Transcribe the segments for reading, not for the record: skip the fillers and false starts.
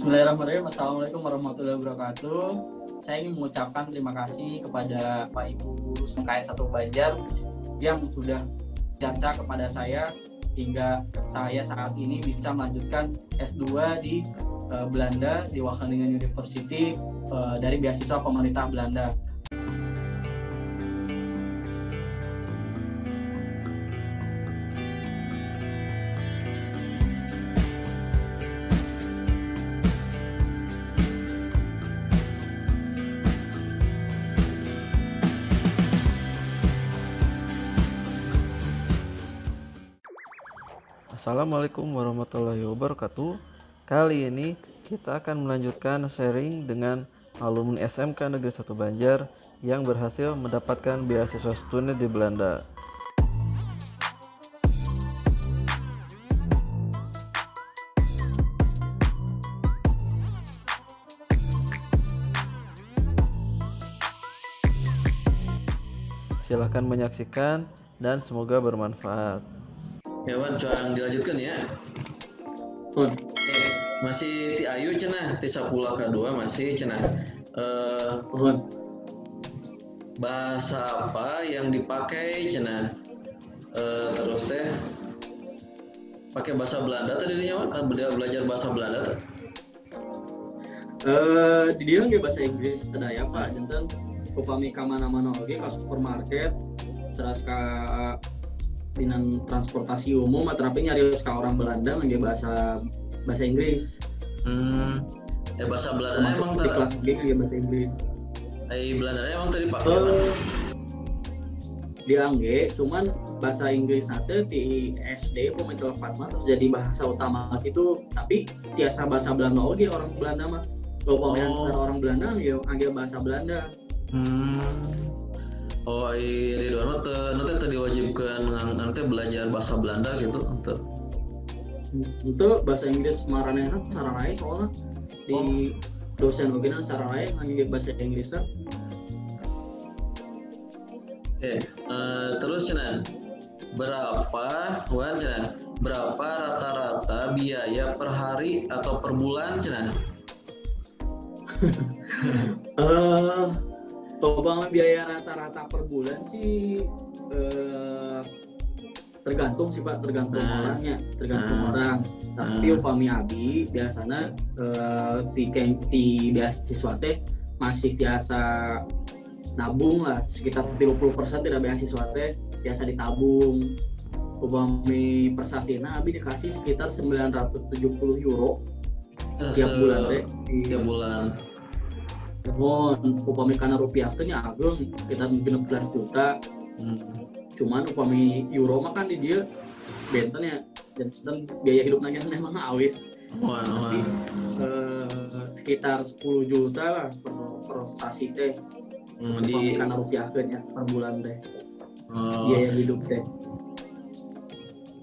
Bismillahirrahmanirrahim. Assalamualaikum warahmatullahi wabarakatuh. Saya ingin mengucapkan terima kasih kepada Pak Ibu Guru SMKS 1 Banjar yang sudah jasa kepada saya hingga saya saat ini bisa melanjutkan S2 di Belanda di Wageningen University dari beasiswa pemerintah Belanda. Assalamualaikum warahmatullahi wabarakatuh. Kali ini kita akan melanjutkan sharing dengan alumni SMK Negeri 1 Banjar yang berhasil mendapatkan beasiswa studi di Belanda. Silahkan menyaksikan dan semoga bermanfaat. Ya Wan, coba dilanjutkan ya. Masih ti ayu cenah, ti sapula kedua masih cenah. Bahasa apa yang dipakai cenah? Terus teh pakai bahasa Belanda tadi Wan, belajar bahasa Belanda tuh. Di dia nggak bahasa Inggris tadaya Pak, jantan upami ka mana-mana oge ka supermarket terus ka dinan transportasi umum tapi nyarios ka orang Belanda nggak bahasa Inggris. Bahasa Belanda masuk emang di kelas B nggak bahasa Inggris. Belanda emang tadi pakai Diangge, cuman bahasa Inggris nanti di SD pemecel Fatma terus jadi bahasa utama gitu, tapi tiasa bahasa Belanda oge orang Belanda mah. Antara orang Belanda ya angge bahasa Belanda. Ridwan nanti diwajibkan nanti belajar bahasa Belanda gitu untuk bahasa Inggris maranehna saranae soalnya di dosen oge na saranae ngangge bahasa Inggris. Terus cenah berapa rata-rata biaya per hari atau per bulan cenah? Total biaya rata-rata per bulan sih tergantung sih Pak, tergantung orang. Tapi upami abi biasanya di beasiswa teh masih biasa nabung lah, sekitar 30% tidak beasiswa teh biasa ditabung. Upami persasina abi dikasih sekitar 970 euro tiap bulan teh. Tiap bulan. Upami karena rupiah teh nya ageng sekitar 16 juta. Cuman upami euro mah kan di dia bentennya dan biaya hidup nanya memang awis. Tapi sekitar 10 juta lah per sasi teh. Upami karena rupiah teh nya per bulan teh. Biaya hidup teh.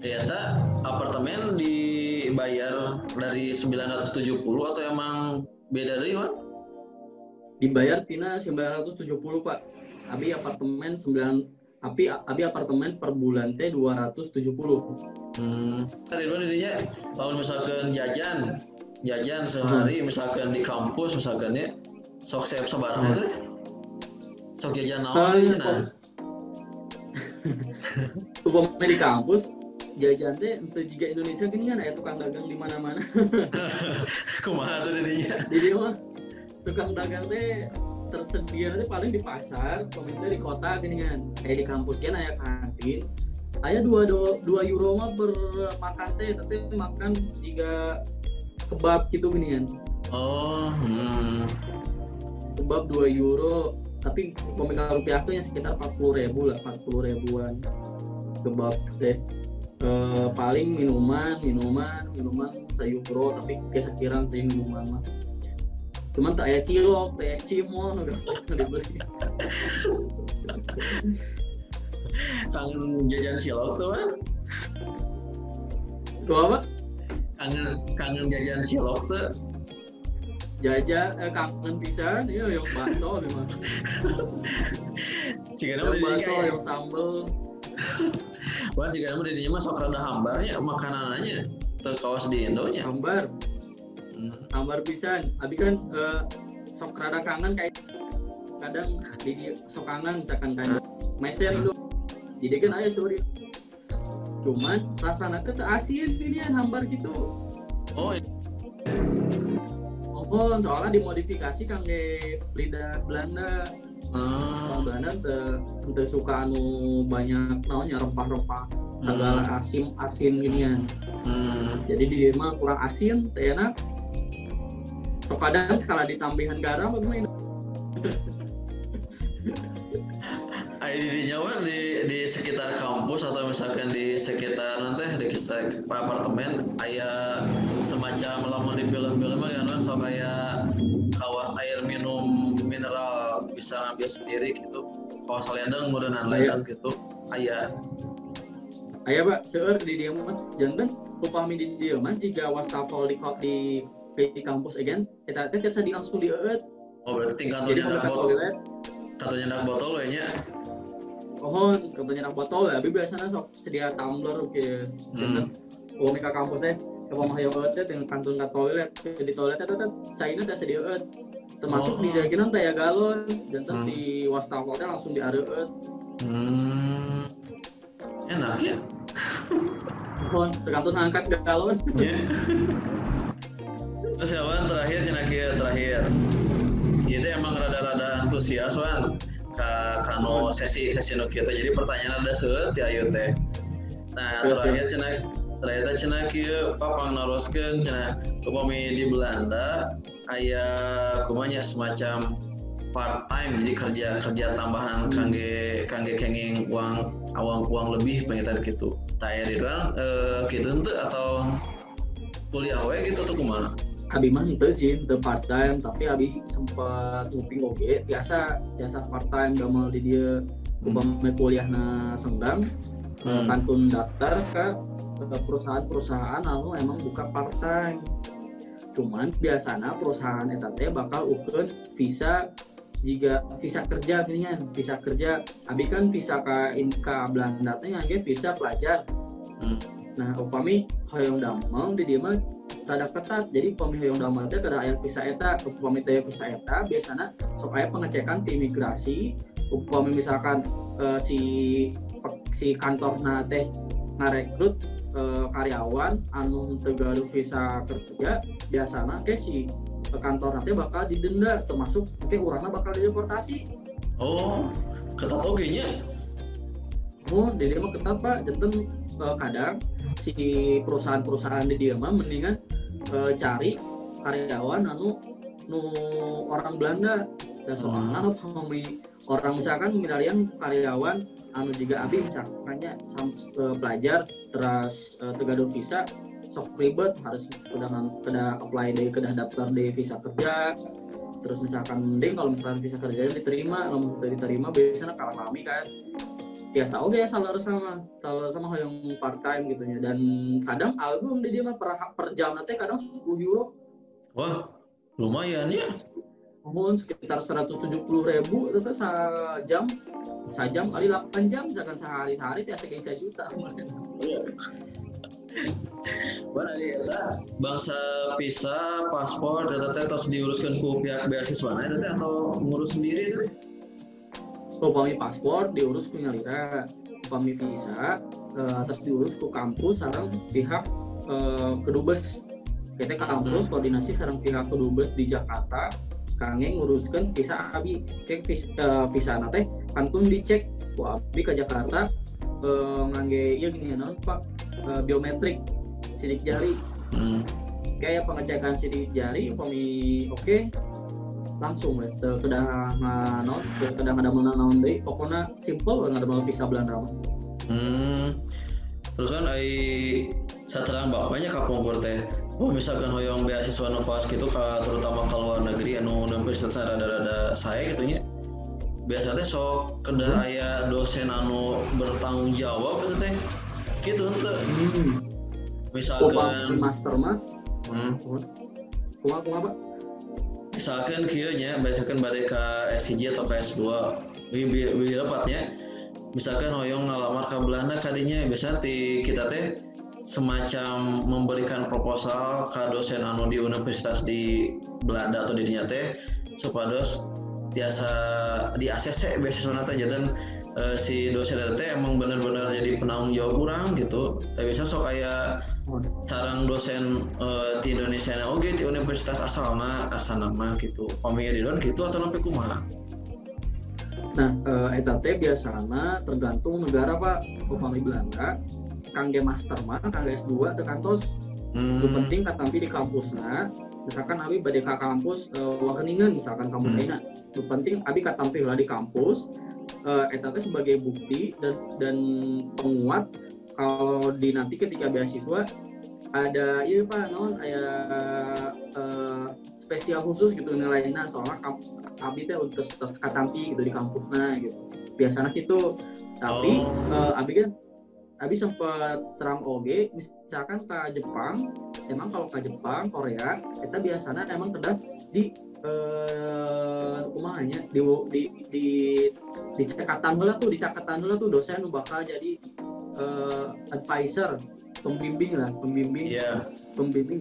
Ternyata apartemen dibayar dari 970 atau emang beda dari Pak? Dibayar tina 970 Pak. Abi apartemen per bulan teh 270. Tadi dulu dirinya kalau misalkan jajan sehari misalkan di kampus misalkan ya sok sabar itu sok jajan naon cenah. Upama di kampus jajan teh ente juga Indonesia gini kan aya tukang dagang di mana-mana. Kumaha tuh dirinya? Jadi mah tukang dagang teh tersedia nanti paling di pasar, pemerintah di kota gini kan. Kayak di kampus kan aya kantin. Aya 2 euro mah per makan teh, tapi makan jika kebab gitu gini kan. Kebab 2 euro, tapi pemegang rupiah tuh yang sekitar 40 ribuan kebab teh. Paling minuman €1, tapi biasa kira minuman mah. Cuman tak aya cilok, tak aya cimol udah dibeli. Kangen jajan cilok tuh kan? Tuh apa? Kangen jajan cilok tuh. Kangen pisan ya yang bakso memang. Yang bakso, yang sambel. Wah, jika kamu di mah sok rada hambarnya makanannya terkawas di Indonya. Hambar. hambar pisan abi kan sok rada kangen kayak kadang di sok kangen misalkan kayak meser itu jadi kan aya sorry cuman rasanya teh asin ini hambar gitu Oh, soalnya dimodifikasi kangge lidah Belanda orang Belanda teu suka anu banyak naonnya rempah-rempah segala asin ginian jadi di dia mah kurang asin teh enak so kadang kalau ditambahan garam bagaimana Aya di nyawa di sekitar kampus atau misalkan di sekitar nanti di sekitar apartemen aya semacam lamun di film-film kan sok kayak kawas air minum mineral bisa ngambil sendiri gitu kawas lendang meureunnan lendang gitu aya Pak seueur di dia mah janten upami di dia mah jika wastafel di kampus again eta teh tiasa langsung dieueut berarti tingkat katanya ndak botol we nya katanya nak botol ya, tapi biasanya sok sedia tumbler ke janten ke kampusnya ke pamahayang teh dengan kantun ke toilet di toilet eta teh cairna teh sedia termasuk di daginan teh ya galon janten di wastafel teh langsung diareueut enak ya tergantung angkat galon terus ya Wan terakhir itu emang rada-rada antusias Wan kano sesi nu kita jadi pertanyaan ada seut ya ayo teh nah terakhir cenah kieu papang naroskeun cenah upami di Belanda aya kumanya semacam part time jadi kerja tambahan kangge kenging uang lebih pengitan gitu taya di urang kitu henteu atau kuliah we gitu atau kumaha abi mah henteu sih henteu part time tapi abi sempat nguping oge biasa part time gamel di dia upami kuliahna senggang kantun daftar ke perusahaan anu emang buka part time cuman biasanya perusahaan eta teh bakal ukeun visa jika visa kerja ginian visa kerja abi kan visa ka Belanda teh ngangge visa pelajar nah upami hoyong damel di dieu mah rada ketat jadi upami hoyong damel teh kada aya visa eta upami teh visa eta biasana sok aya pengecekan ti imigrasi upami misalkan si kantorna teh ngarekrut karyawan anu teu gaduh visa kerja biasana ke si kantor nanti bakal didenda termasuk mungkin urangna bakal dideportasi ketat oge nya di dia mah ketat Pak janten kadang si perusahaan di dia mah mendingan cari karyawan anu orang Belanda dan soalnya orang misalkan milarian karyawan anu juga abi misalkannya pelajar terus tegaduh visa sok ribet harus kena apply deh kena daftar deh visa kerja terus misalkan mending kalau misalkan visa kerjanya diterima kalau diterima biasanya kalah kami kan biasa oke salah sama yang part time gitu ya dan kadang album dia mah per jam nanti kadang 10 euro wah lumayan ya sekitar 170.000 itu sajam kali 8 jam misalkan sehari teh sekian 1 juta Mana dia bangsa visa paspor data terus diuruskan ku pihak beasiswa teh atau ngurus sendiri teh upami paspor diurus ku nyalira upami visa terus diurus ku kampus sareng pihak kedubes kita kampus koordinasi sareng pihak kedubes di Jakarta kangge nguruskeun visa abi kayak visa teh kantun dicek ku abi ke Jakarta ngangge ieu gini naon Pak biometrik sidik jari kayak pengecekan sidik jari upami oke langsung we kedah ada naon deui pokona simple we ngadamel visa Belanda terus kan saterang bapaknya kapungkur teh misalkan hoyong beasiswa Novas gitu terutama ke luar negeri anu universitas rada-rada saya gitu nya biasanya sok kedah aya dosen anu bertanggung jawab gitu henteu misalkan master mah kumaha misalkan kieu nya misalkan bade ka S1 atau ka S2 lebih dapatnya misalkan hoyong ngalamar ka Belanda kadinya biasanya kita teh semacam memberikan proposal ke dosen anu di universitas di Belanda atau di dinya teh supados tiasa di ACC beasiswa teh janten si dosen teh emang benar-benar jadi penanggung jawab orang gitu. Tapi bisa sok kayak sarang dosen di Indonesia oge di universitas asalna mah gitu. Pami di don gitu atau sampai kumaha? Nah, eta teh biasana tergantung negara Pak. Upami Belanda kangge master mah kangge S2 teu kantos. Itu penting katampi di kampusna. Misalkan abi bade ka kampus Wageningen misalkan kampus lainna. Itu penting abi katampi lah di kampus. Eta teh sebagai bukti dan penguat kalau di nanti ketika beasiswa ada iya Pak naon aya spesial khusus gitu nilainya soalnya abi teh untuk katampi gitu di kampusna gitu. Biasanya gitu. Tapi abi sempat terang oge misalkan ke Jepang, emang kalau ke Jepang, Korea, kita biasanya emang kedah di kumahanya di cekatan heula tuh dosen nu bakal jadi advisor, pembimbing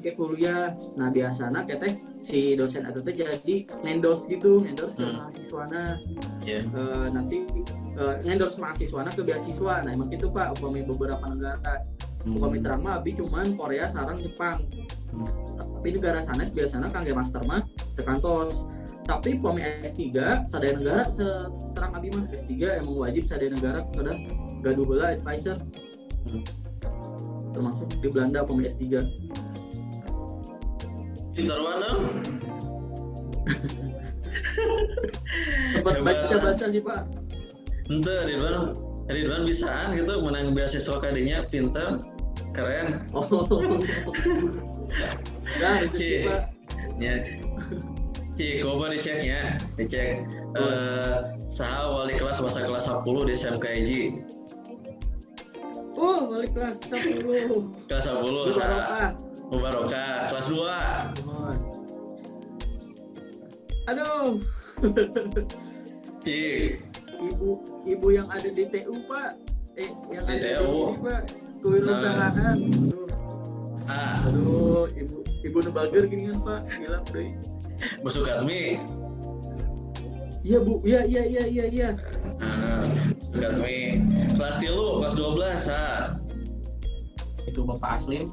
ke kuliah. Nah biasanya kita si dosen itu jadi endorse ke mahasiswana. Nanti endorse mahasiswana ke beasiswa. Nah emang gitu Pak, upami beberapa negara. Upami terang mah abi cuman Korea sareng Jepang. Tapi negara sanes biasanya kangge master mah tekantos. Tapi upami S3 sadaya negara seterang abi mah S3 emang wajib sadaya negara kada gaduh heula advisor. Termasuk di Belanda upami S3. Pintar mana? Sempat baca-baca sih Pak. Ente Ridwan bisaan gitu menang beasiswa kadinya pintar keren. Nah rezeki Pak. Ya. Coba dicek saha wali kelas masa kelas 10 di SMKIJ. Wali kelas 10. Kelas 10 saha Mubarokah kelas 2. Aduh. Ibu yang ada di TU Pak. Yang di ada TU. Di ini Pak. Kewirausahaan. Aduh, ibu nu bager gini kan Pak. Gila deui. Bu Sukatmi. Iya Bu. Iya. Sukatmi. Kelas 3, kelas 12 Itu Bapak Aslim.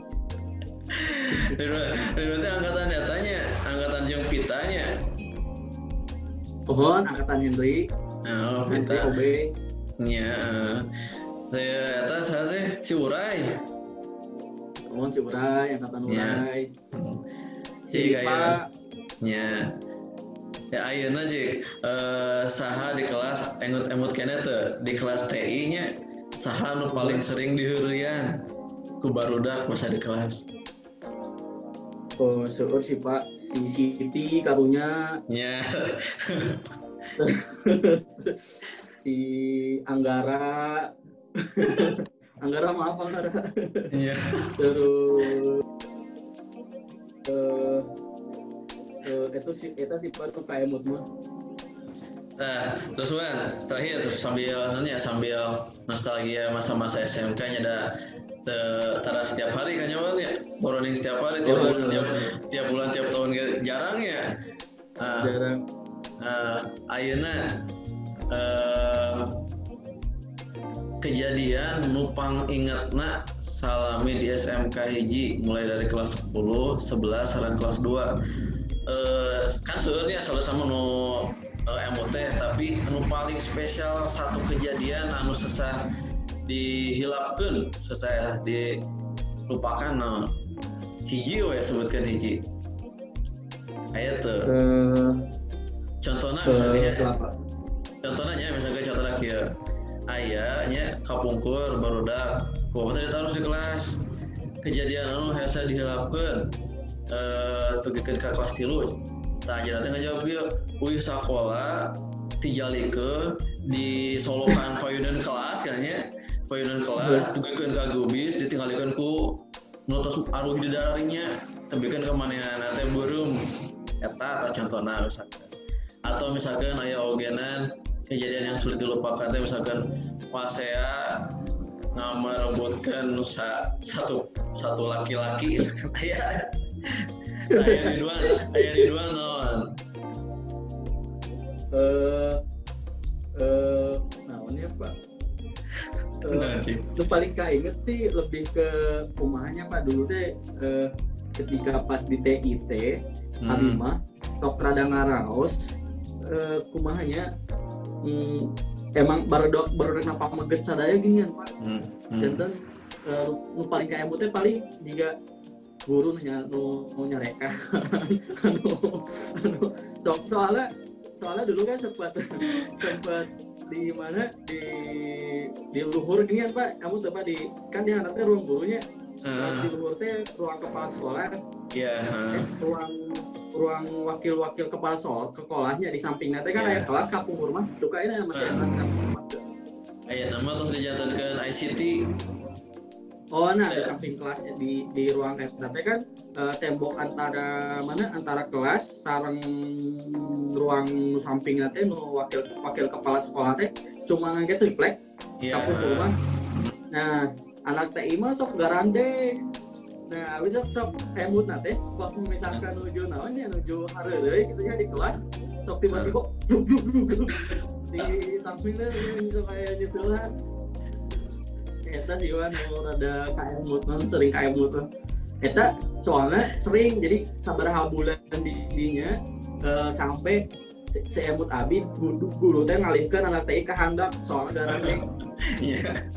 Ridwan teh angkatan datanya, angkatan jeung pitanya. Pohon angkatan Henry. Pita. OB. Nya. Saya eta saha sih si Uray. Pohon si Uray, angkatan Uray. Si Diva. Nya. Ya ayeuna cik saha di kelas emut keneh teu di kelas TI nya saha nu paling sering diheureuyan ku barudak masa di kelas. Seueur sih Pak, si Siti karunya. Nya. Si Anggara. Maaf Anggara. Iya. Terus itu sih Pak tuh kayak mood mah. Nah, terus Wan, terakhir sambil nostalgia masa-masa SMK nya ada tara setiap hari kan nyawan ya, borrowing setiap hari tiap bulan tiap tahun jarang ya. Jarang. Ayeuna kejadian nupang ingatna salami di SMK hiji mulai dari kelas 10, 11 sareng kelas 2. Kan sebenarnya selalu sama nu MOT tapi anu paling spesial satu kejadian anu sesah dihilapkeun sesah dilupakan hiji we sebutkan hiji aya teu contohna misalnya kieu aya nya kapungkur barudak kumaha teh ditaruh di kelas kejadian anu hese dihilapkeun tugikeun ka kelas 3 tah aja teh ngajawab kieu uih sakola tijalikeun di solokan payunan kelas kayaknya payunan kelas dugikeun ka gubis ditinggalikeun ku nutus aruh di daringnya tembikeun ka manehna teh beureum eta contohna misalkan atau misalkan aya ogenan kejadian yang sulit dilupakan teh misalkan pas saya merebutkan satu laki-laki aya di dua naon naonnya Pak. Itu paling kainget sih lebih ke kumahanya Pak dulu teh ketika pas di TIT abi mah sok rada ngaraos kumahanya emang baru napa maget sadaya ginian Pak. Janten nu paling kaemut teh paling jika guru nu nyareka soalnya dulu kan sempat di mana di luhur gini kan Pak, kamu coba kan di handapnya ruang gurunya, di luhur teh ruang kepala sekolah, ruang wakil kepala sekolahnya di sampingnya teh kan ada kelas kapung rumah, dukainnya masih ada kelas kapung rumah. Nama terus dijatuhkan ICT. Oh nah di samping kelasnya di ruang tapi kan tembok antara kelas sareng ruang sampingnya teh nu wakil kepala sekolah teh cuma ngangge triplek kapung rumah. Nah anak TI mah sok garande. Nah abis sok emut teh waktu misalkan nuju hareureuy gitu ya di kelas sok tiba-tiba di sampingnya sok kayak nyusulan. Eta sih Wan rada kaemut sering kaemut. Eta soalnya sering jadi sabaraha bulan dinya sampai seemut abi guru teh ngalihkeun anak TI ka handap soalnya garande. Iya.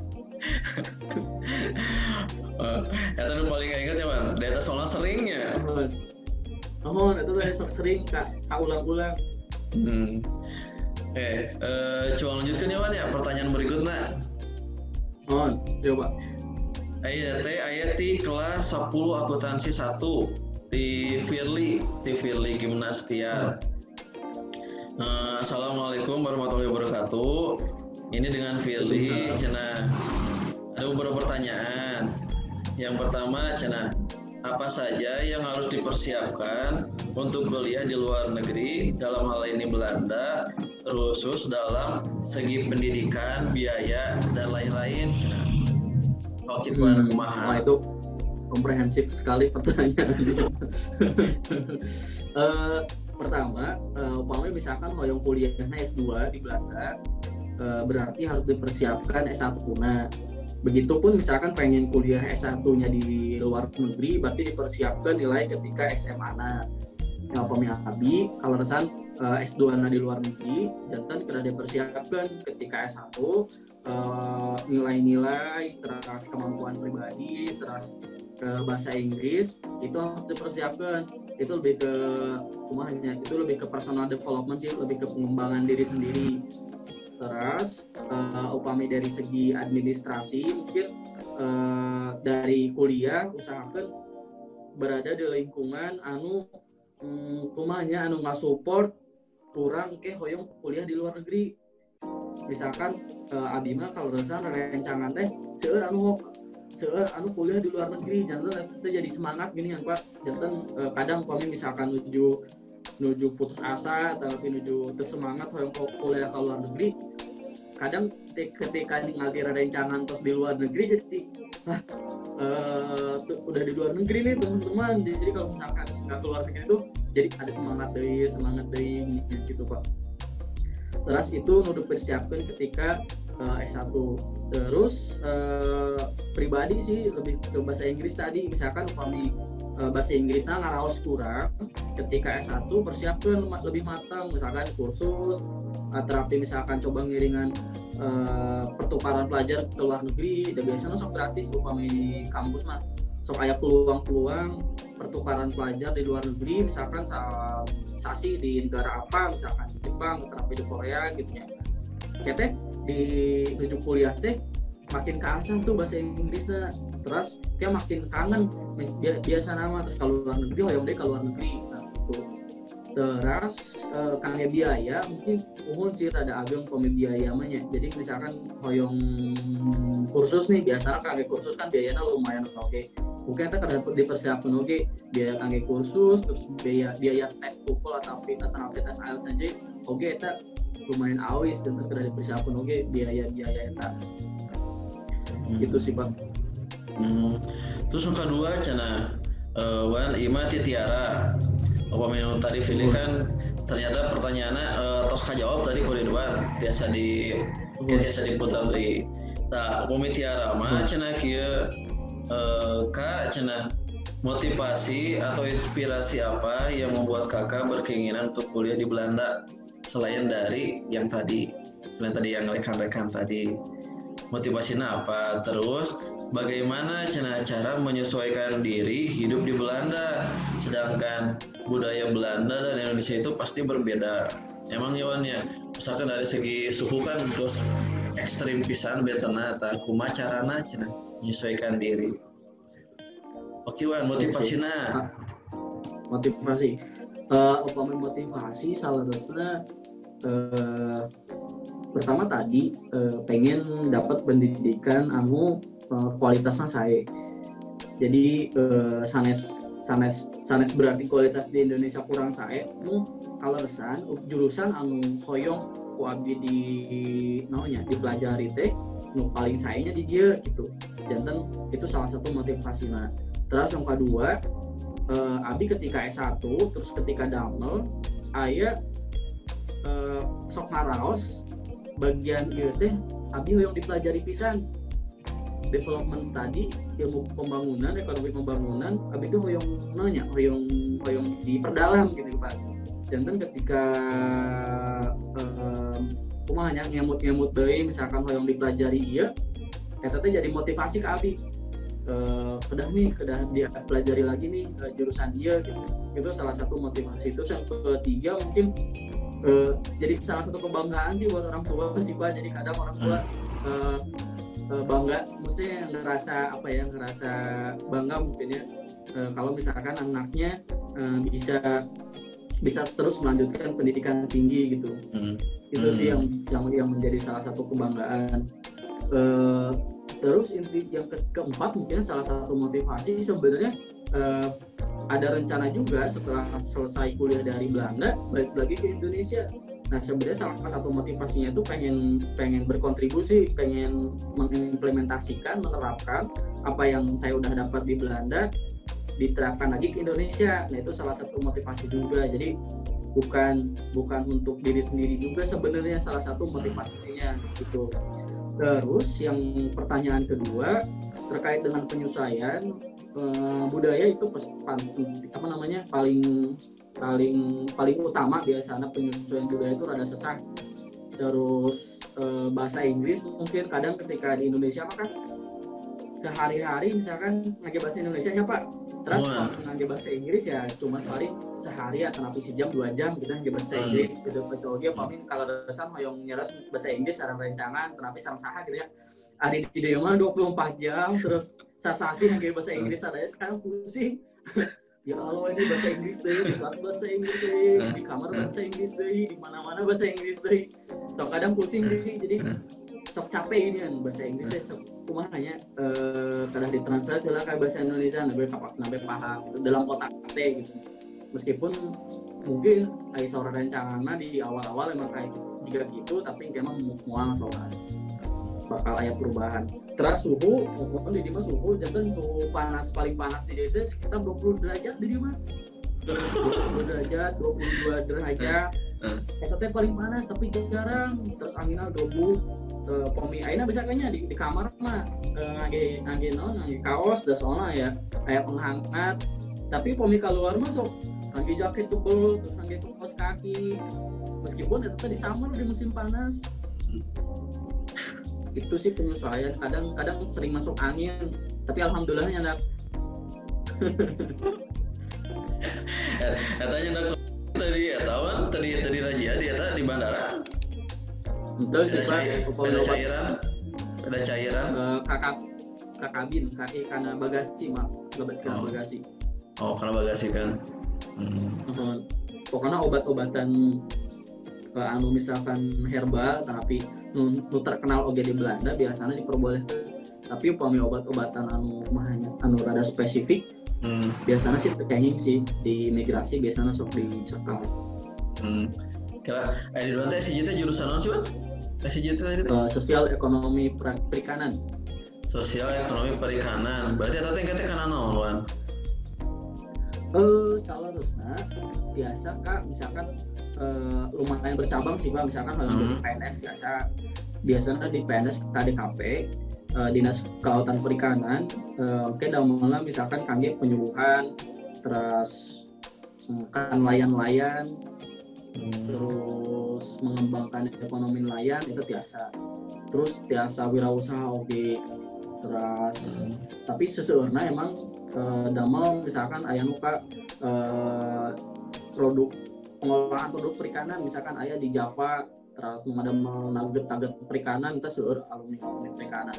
Eta nu paling inget ya Wan, eta soalnya seringnya. Eta teh sering ka ulang-ulang. Coba lanjutkan ya Wan ya pertanyaan berikutnya. Coba. Aya di kelas 10 akuntansi 1 di Firly Gimnastiar. Assalamualaikum warahmatullahi wabarakatuh. Ini dengan Firly, cenah. Ada beberapa pertanyaan. Yang pertama, cenah, apa saja yang harus dipersiapkan untuk kuliah di luar negeri, dalam hal ini Belanda, terkhusus dalam segi pendidikan, biaya, dan lain-lain. Wah itu komprehensif sekali pertanyaannya. Pertama, umpamanya misalkan hoyong kuliahnya S2 di Belanda, berarti harus dipersiapkan S1-na. Begitupun misalkan pengen kuliah S1-nya di luar negeri, berarti dipersiapkan nilai ketika SMA-na. Yang umpamanya abi, kalau resan S2-na di luar negeri, jantan kena dipersiapkan ketika S1 nilai-nilai, terus kemampuan pribadi, terus bahasa Inggris itu harus dipersiapkan. Itu lebih ke kumahnya, itu lebih ke personal development sih, lebih ke pengembangan diri sendiri. Terus upami dari segi administrasi mungkin dari kuliah usahakan berada di lingkungan anu kumahnya anu nggak-support kurang ke hoyong kuliah di luar negeri. Misalkan abi mah kalau rencana rencangan teh seueur anu kuliah di luar negeri, jantan kita jadi semangat gini kan Pak. Jantan kadang upami misalkan nuju putus asa tapi nuju tersemangat hoyong kuliah ke luar negeri, kadang ketika ngalih rencangan terus di luar negeri jadi udah di luar negeri nih teman-teman, jadi kalau misalkan nggak keluar negeri itu jadi ada semangat dari gitu Pak. Terus itu udah persiapkan ketika S1. Terus pribadi sih lebih ke bahasa Inggris tadi, misalkan upami bahasa Inggrisnya ngaraos kurang, ketika S1 persiapkan lebih matang, misalkan kursus terapi, misalkan coba ngiringan pertukaran pelajar ke luar negeri, dan biasanya sok gratis upami kampus mah sok aya peluang pertukaran pelajar di luar negeri, misalkan sasi di negara apa, misalkan di Jepang, terapi di Korea gitu ya. Kita di menuju kuliah teh makin keasah tuh bahasa Inggrisnya, terus dia makin kangen biasa nama terus kalau luar negeri hoyong deh ke luar negeri. Nah, gitu. Terus kangge biaya mungkin uhun sih ada ageng pome biaya namanya. Jadi misalkan hoyong kursus nih, biasa kangge kursus kan biayanya lumayan oke. Mungkin kita kada dipersiapkan oke biaya kangge kursus, terus biaya tes TOEFL atau tes IELTS saja. Oke kita lumayan awis dan kada dipersiapkan oke biaya eta. Gitu sih Pak. Terus yang kedua cenah Wan Ima Titiara apa yang tadi pilih kan ternyata pertanyaannya tos kajawab tadi kudu Wan biasa diputar di nah Umi Tiara mah cenah kieu Kak cenah motivasi atau inspirasi apa yang membuat kakak berkeinginan untuk kuliah di Belanda selain dari yang rekan-rekan tadi motivasinya apa terus bagaimana cara menyesuaikan diri hidup di Belanda sedangkan budaya Belanda dan Indonesia itu pasti berbeda emang ya misalkan dari segi suhu kan terus ekstrim pisan betena tah kumaha carana cenah menyesuaikan diri. Oke Wan, motivasinya. Motivasi. Upama motivasi salah pertama tadi pengen dapat pendidikan anu kualitasnya saya. Jadi sanes berarti kualitas di Indonesia kurang saya. Alasan jurusan anu hoyong ku abdi di dipelajari teh nu paling sayanya di dia gitu. Janten itu salah satu motivasinya. Terus yang kedua, abi ketika S1 terus ketika damel aya sok ngaraos bagian ieu teh abi hoyong dipelajari pisan development study ilmu pembangunan ekonomi pembangunan abi itu hoyong diperdalam gitu Pak. Janten ketika kumaha nyamut deui misalkan hoyong dipelajari ieu eta teh jadi motivasi ke abi. Kedah dia pelajari lagi nih jurusan dia gitu. Itu salah satu motivasi. Terus yang ketiga mungkin jadi salah satu kebanggaan sih buat orang tua sih Pak. Jadi kadang orang tua bangga, maksudnya ngerasa bangga mungkin ya kalau misalkan anaknya bisa terus melanjutkan pendidikan tinggi gitu. Itu sih yang menjadi salah satu kebanggaan. Terus yang keempat mungkin salah satu motivasi sebenarnya ada rencana juga setelah selesai kuliah dari Belanda balik lagi ke Indonesia. Nah sebenarnya salah satu motivasinya itu pengen berkontribusi, pengen mengimplementasikan, menerapkan apa yang saya udah dapat di Belanda diterapkan lagi ke Indonesia. Nah itu salah satu motivasi juga. Jadi bukan untuk diri sendiri juga sebenarnya salah satu motivasinya gitu. Terus yang pertanyaan kedua terkait dengan penyesuaian budaya itu paling utama biasanya penyesuaian budaya itu rada susah. Terus bahasa Inggris mungkin kadang ketika di Indonesia mah kan sehari-hari misalkan ngaji bahasa Indonesia Pak. Terus kalau ngaji bahasa Inggris ya cuma paling sehari atau napi sejam 2 jam kita ngaji bahasa Inggris betul dia paling kalau dasar hoyong nyeras bahasa Inggris sareng rencangan tapi sareng saha gitu ya. Hari di dia mah 24 jam terus sasasi ngaji bahasa Inggris adanya sekarang pusing. Ya Allah ini bahasa Inggris deh, di kelas bahasa Inggris deh, di kamar bahasa Inggris deh, di mana-mana bahasa Inggris deh. So kadang pusing sih jadi sok capek ini kan bahasa Inggrisnya sok kumahanya kadang ditranslate lah kayak bahasa Indonesia nabe paham gitu dalam otak teh gitu. Meskipun mungkin kayak seorang rencangannya di awal-awal emang kayak jika gitu tapi emang mual soalnya bakal ada perubahan. Terus suhu di dia mah suhu jangan suhu paling panas di dia sekitar 20 derajat di dia mah 20 derajat 22 derajat eta teh paling panas tapi jarang terus anginnya dobu pomi aina bisa kayaknya di kamar mah ngage kaos dan soalnya ya kayak penghangat tapi pomi keluar masuk ngage jaket tebel terus ngage kaos kaki meskipun itu di summer di musim panas itu sih penyesuaian kadang sering masuk angin tapi alhamdulillah nyandak katanya tadi ya tawan tadi Rajia dia di bandara itu sih ada cairan kakabin karena bagasi mah lebat karena bagasi karena bagasi kan pokoknya obat-obatan anu misalkan herbal tapi nu terkenal oge di Belanda biasanya diperbolehkan tapi upami obat-obatan anu rada spesifik biasanya sih kayaknya sih di imigrasi biasanya sok dicekal. Kira di luar SIJ jurusan apa sih Bang? SIJ itu sosial ekonomi perikanan. Sosial ekonomi perikanan. Berarti eta teh kana naon, Wan? Seharusnya biasa Kak, misalkan lumayan bercabang sih Pak, misalkan di PNS biasanya di PNS KDKP, Dinas Kelautan Perikanan, dalam misalkan kami penyuluhan, terus kan nelayan-nelayan, terus mengembangkan ekonomi nelayan itu biasa. Terus biasa wirausaha oge, terus tapi seseorang emang damel misalkan aya nuka produk pengolahan produk perikanan misalkan aya di Java, terus mengadamel nugget perikanan itu seueur alumni perikanan.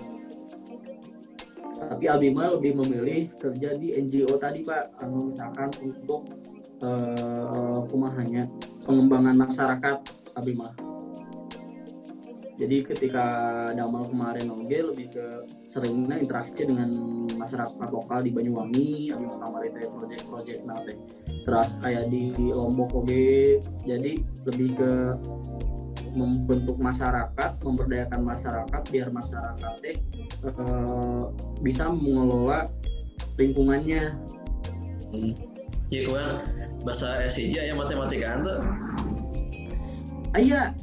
Tapi Abi mah lebih memilih kerja di NGO tadi Pak, misalkan untuk kumahanya pengembangan masyarakat Abi mah. Jadi ketika damel kemarin oge lebih ke seringnya interaksi dengan masyarakat lokal di Banyuwangi, Abi kemarin teh project nate. Terus kayak di Lombok oge, jadi lebih ke membentuk masyarakat, memberdayakan masyarakat biar masyarakat teh bisa mengelola lingkungannya. Iya kan bahasa SIJ aya matematika ante. Aya.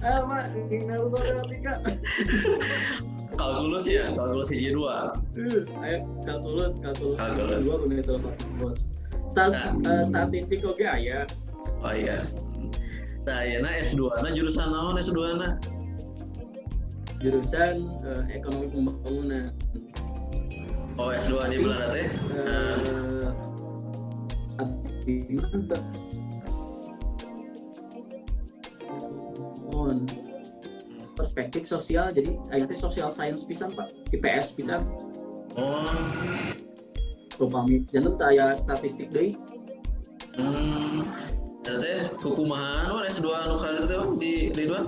Mah tinggal matematika. Kalkulus ya, kalkulus hiji 2. Aya kalkulus 2 menit buat. Statistik oke aya. Oh iya. Nah, ayeuna S2-na jurusan naon S2-na? Jurusan ekonomi pembangunan. Oh, S2 di Belanda teh. Perspektif sosial, jadi itu social science pisan Pak, IPS pisan. Oh. Rupami, jangan aya statistik deui. Teh kukumahan wan S2 anu kali teh di Ridwan?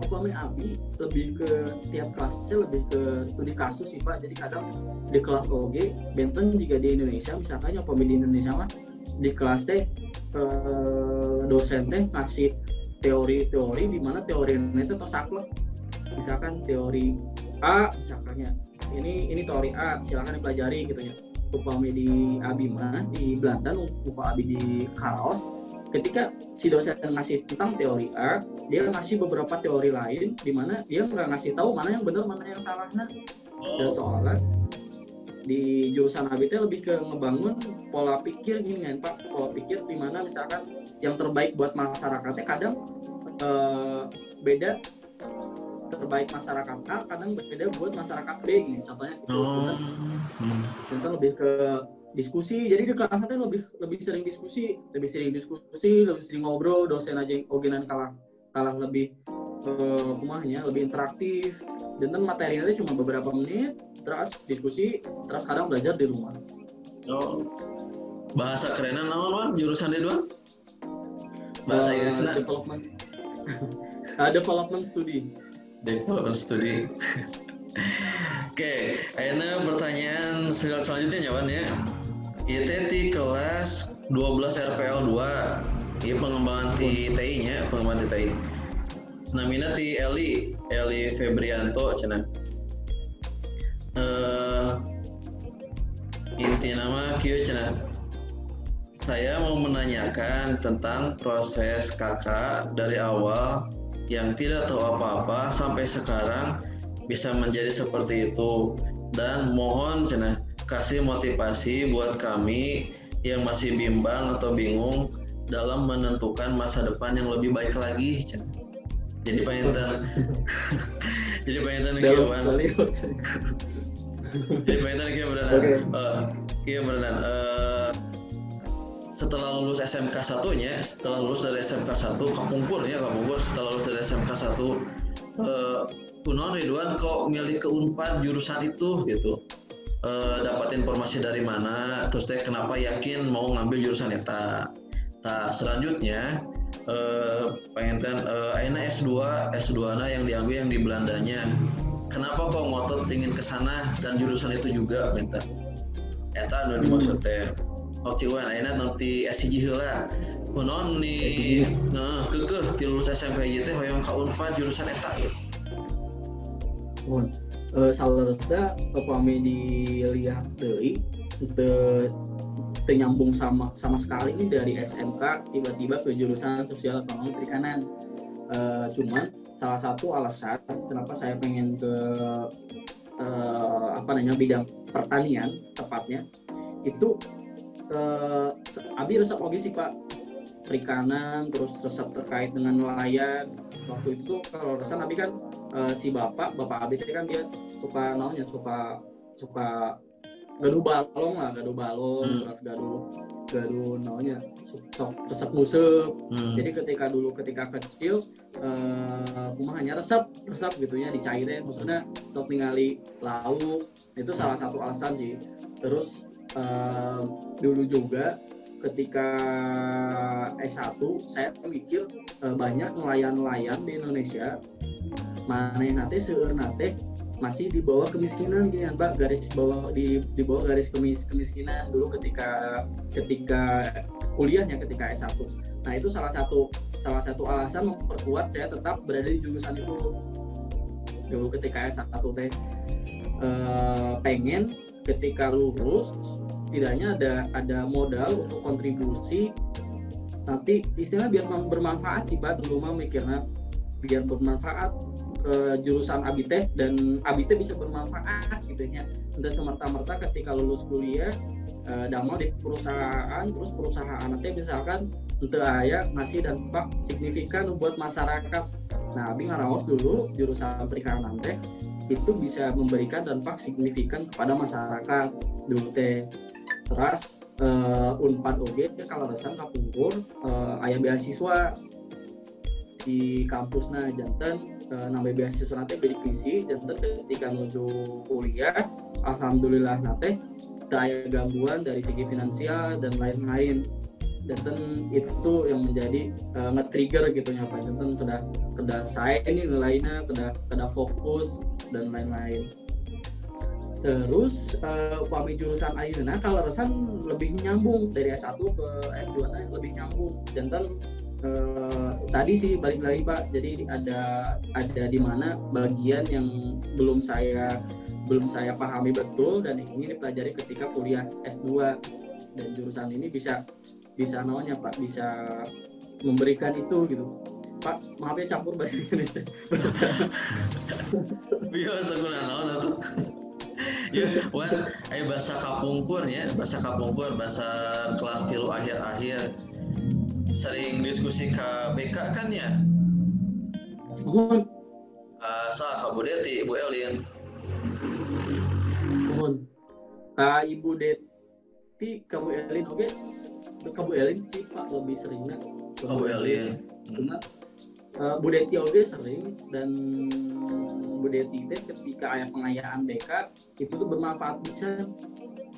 Upami Abi lebih ke tiap kelasnya lebih ke studi kasus sih Pak. Jadi kadang di kelas OG benten juga di Indonesia misalkan upami di Indonesia mah di kelas teh dosen teh ngasih teori-teori di mana teorinya itu tersaklek. Misalkan teori A misalkannya. Ini teori A silakan dipelajari gitu ya. Upami di Abi mah di Belanda upami Abi di Karaos ketika si dosen ngasih tentang teori A, dia ngasih beberapa teori lain di mana dia nggak ngasih tahu mana yang benar mana yang salahnya. Dan soalnya di jurusan Abi itu lebih ke ngebangun pola pikir gini kan Pak, pola pikir di mana misalkan yang terbaik buat masyarakatnya kadang beda, terbaik masyarakat A kadang beda buat masyarakat B gini contohnya gitu. Kita lebih ke diskusi, jadi di kelas nanti lebih sering diskusi, lebih sering ngobrol, dosen aja ogenan kalah lebih kumahnya lebih interaktif, dan materinya cuma beberapa menit, terus diskusi, terus kadang belajar di rumah. Oh, bahasa kerenan naon Wan jurusan di Ridwan? Bahasa Inggrisna development study. Oke, ayeuna pertanyaan selanjutnya nyawan ya. Ieu teh di kelas 12 RPL 2. Ieu pengembangan ti TI nya, pengembangan ti TI. Namina ti Eli Febrianto cenah. Inti nama kieu cenah. Saya mau menanyakan tentang proses kakak dari awal yang tidak tahu apa-apa sampai sekarang bisa menjadi seperti itu, dan mohon cenah kasih motivasi buat kami yang masih bimbang atau bingung dalam menentukan masa depan yang lebih baik lagi cenah. Jadi pengintan kieu Wan. Jadi pengintan kieu beneran. Setelah lulus SMK 1-nya, setelah lulus dari SMK 1 kapungkur setelah lulus dari SMK 1 kunaon Ridwan kok milih ke Unpad jurusan itu gitu. Dapat informasi dari mana, terus teh kenapa yakin mau ngambil jurusan eta. Nah, selanjutnya pengen ayeuna S2-na yang diambil yang di Belandanya. Kenapa kok ngotot ingin ke sana dan jurusan itu juga minta. Eta anu dimaksud teh. Ciwan ayeuna nanti SIJ heula. Kunaon ni keukeuh ti lulus SMP ieu teh hoyong ka Unpad jurusan eta gitu. Saleresa upami dilihat deui teu nyambung sama sekali ini dari SMK tiba-tiba ke jurusan sosial ekonomi perikanan. Cuman salah satu alasan kenapa saya pengen ke bidang pertanian tepatnya itu abi resep oge sih Pak, perikanan, terus resep terkait dengan nelayan. Waktu itu tuh kalau resep abi kan si bapak abi kan dia suka suka gaduh balong, terus gaduh namanya resep musep. Jadi ketika kecil hanya resep gitu ya dicairin, maksudnya sok ningali lauk, itu salah satu alasan sih. Terus dulu juga ketika S1 saya mikir banyak nelayan di Indonesia mana nanti seueur nate masih di bawah kemiskinan gitu ya Pak, di bawah garis kemiskinan dulu ketika kuliahnya ketika S1. Nah, itu salah satu alasan memperkuat saya tetap berada di jurusan itu. Dulu ketika S1 teh pengen ketika lulus setidaknya ada modal untuk kontribusi, nanti istilah biar bermanfaat sih Pak, dulu mah mikirnya biar bermanfaat jurusan abi teh dan abi teh bisa bermanfaat gitu ya. Entah semerta-merta ketika lulus kuliah damel di perusahaan, terus perusahaan teh misalkan untuk aya ngasih dampak signifikan buat masyarakat. Nah, abi ngaraos dulu jurusan perikanan teh itu bisa memberikan dampak signifikan kepada masyarakat dulu teh. Terus Unpad oge kalau resan kapungkur aya beasiswa di kampusna janten nambah beasiswa nanti berisi janten ketika menuju kuliah alhamdulillah nanti ada gangguan dari segi finansial dan lain-lain. Janten itu yang menjadi nge-trigger gitu ya Pak. Janten kedah saya ini nilainya kedah fokus dan lain-lain. Terus upami jurusan ayeuna kalau resan lebih nyambung dari S1 ke S2 lebih nyambung. Janten tadi sih balik lagi Pak, jadi ada di mana bagian yang belum saya pahami betul dan ini dipelajari ketika kuliah S2, dan jurusan ini bisa namanya Pak, bisa memberikan itu gitu Pak. Maaf ya campur bahasa Indonesia biar terkenal ya wan bahasa kapungkur bahasa kelas 3 akhir sering diskusi ke BK kan ya. Salah Kak Budeti, Ibu Elin. Ibu Deti, Kamu Elin oke. Kamu Elin sih Pak lebih seringnya. Kamu Elin. Karena Bu Deti oke sering, dan Bu Deti ketika aya pengayaan BK itu tuh bermanfaat bisa.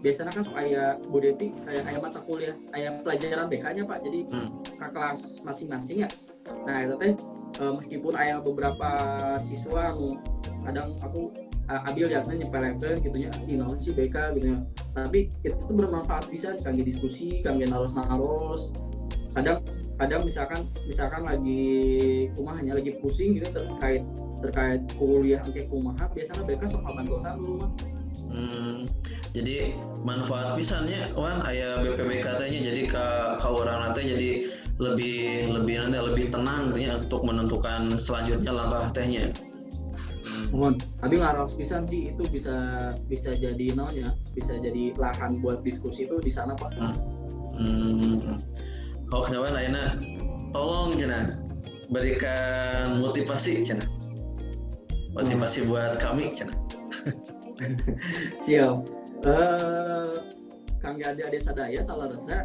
Biasanya kan aya Bu Deti aya mata kuliah, aya pelajaran BK-nya Pak. Jadi ke kelas masing-masing ya. Nah, itu teh meskipun aya beberapa siswa kadang aku ambil lihatnya nyepelekeun gitu nya, naon sih BK gitu ya. Tapi itu tuh bermanfaat bisa kangge diskusi, kangge naros. Kadang misalkan lagi hanya lagi pusing gitu terkait kuliah angke kumaha, biasanya BK sok pabantosan dulu mah. Jadi manfaat pisannya wan aya BPBK teh jadi ka urang teh jadi lebih tenang gitu ya untuk menentukan selanjutnya langkah tehnya. Tapi ngaraos pisan sih itu bisa jadi naonnya, bisa jadi lahan buat diskusi itu di sana Pak. Oh, kawan lainnya tolong cenah berikan motivasi cenah. Motivasi buat kami cenah. Siap. Kang adik sadaya salaresa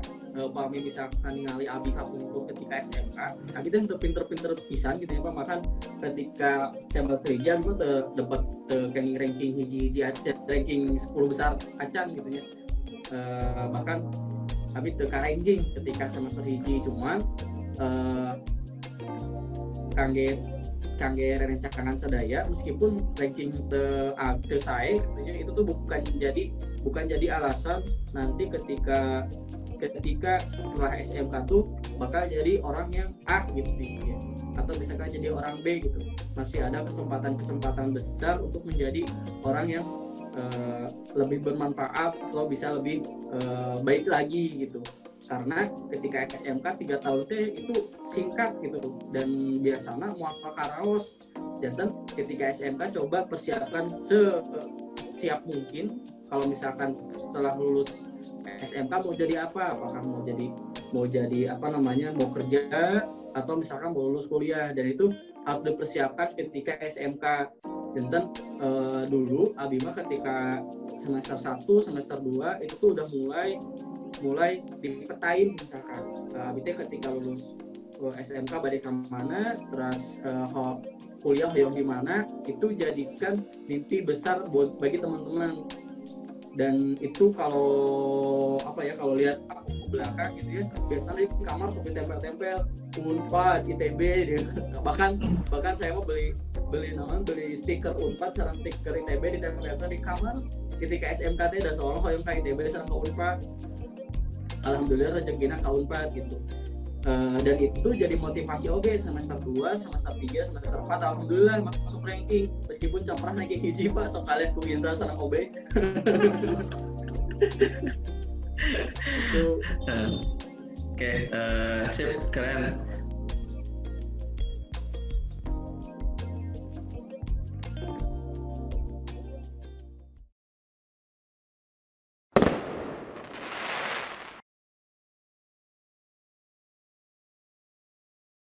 pami misalkan ningali abi kapungkur ketika SMK, abi teh pinter-pinter pisan gitu ya Pak. Makan ketika semester 3 gue dapat ranking hiji aja, ranking 10 besar acan gitu ya. Bahkan abi teu ka ranking ketika semester 1, cuman kangge rencangan sadaya meskipun ranking teu sae katanya itu tuh bukan jadi alasan nanti ketika setelah SMK tuh bakal jadi orang yang A gitu ya. atau misalkan jadi orang B gitu, masih ada kesempatan besar untuk menjadi orang yang lebih bermanfaat atau bisa lebih baik lagi gitu. Karena ketika SMK 3 tahun itu singkat gitu, dan biasanya mau karaos. Dan ketika SMK coba persiapkan siap mungkin. Kalau misalkan setelah lulus SMK mau jadi apa? Apakah mau jadi mau kerja, atau misalkan mau lulus kuliah, dan itu harus dipersiapkan ketika SMK. Dan dulu Abimah ketika semester 1, semester 2 itu tuh udah mulai dipetain, misalkan Abite ketika lulus SMK balik ke mana, terus kuliah yang gimana, itu jadikan mimpi besar buat bagi teman-teman. Dan itu kalau lihat aku ke belakang gitu ya, biasanya di kamar suka tempel-tempel Unpad, ITB gitu. bahkan saya mau beli stiker Unpad sareng stiker ITB ditempel di kamar. Ketika SMK teh da seolah hoyong ka ITB sareng ka Unpad. Alhamdulillah rezekinya ka Unpad gitu. Dan itu jadi motivasi semester 2, semester 3, semester 4 alhamdulillah masuk ranking, meskipun camprah lagi hiji Pak, sok kalian ku Indra sareng OB. Itu Oke, sip, keren.